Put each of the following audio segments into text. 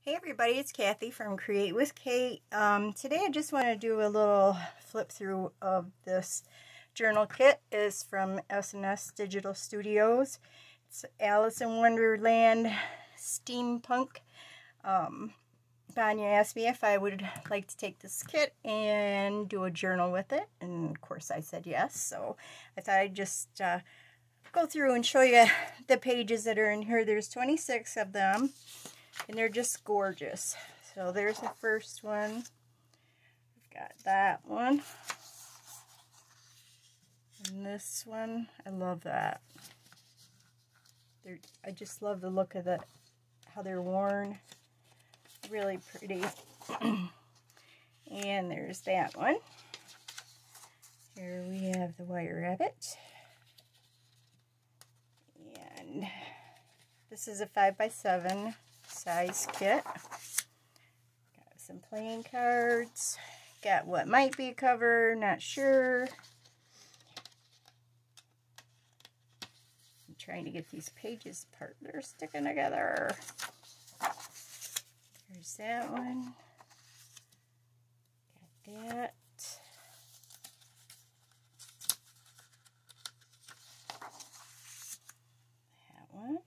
Hey everybody, it's Kathy from Create with Kate. Today I just want to do a little flip through of this journal kit. It's from S&S Digital Studios. It's Alice in Wonderland Steampunk. Vanya asked me if I would like to take this kit and do a journal with it, and of course I said yes. So I thought I'd just go through and show you the pages that are in here. There's 26 of them. And they're just gorgeous. So there's the first one. We've got that one. And this one. I love that. I just love the look of how they're worn. Really pretty. And there's that one. Here we have the White Rabbit. And this is a 5x7 size kit. Got some playing cards. Got what might be a cover, not sure. I'm trying to get these pages apart. They're sticking together. There's that one. Got that. That one.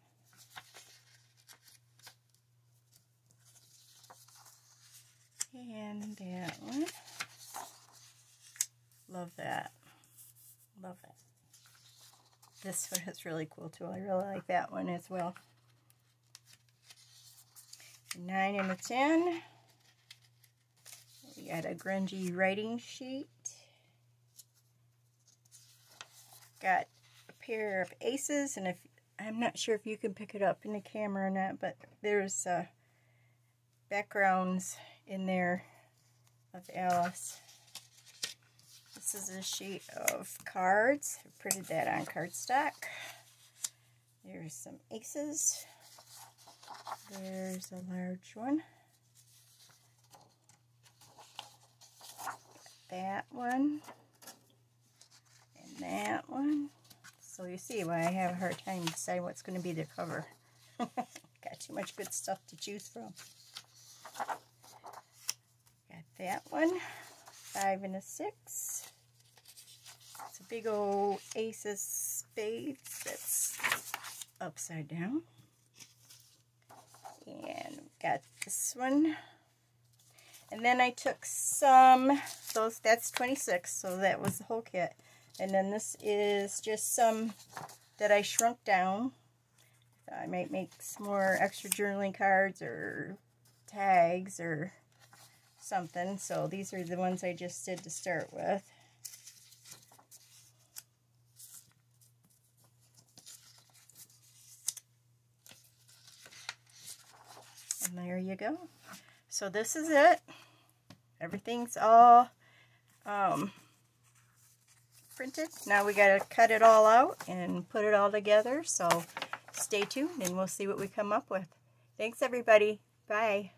And that one. Love that. Love that. This one is really cool too. I really like that one as well. 9 and a 10. We got a grungy writing sheet. Got a pair of aces, and I'm not sure if you can pick it up in the camera or not, but there's backgrounds in there of Alice. This is a sheet of cards. I printed that on cardstock. There's some aces. There's a large one. That one. And that one. So you see why I have a hard time deciding what's going to be the cover. Got too much good stuff to choose from. Got that one, 5 and a 6. It's a big old ace of spades that's upside down. And got this one. And then I took that's 26, so that was the whole kit. And then this is just some that I shrunk down. I might make some more extra journaling cards or tags or something. So these are the ones I just did to start with. And there you go. So this is it. Everything's all printed. Now we got to cut it all out and put it all together. So stay tuned and we'll see what we come up with. Thanks everybody. Bye.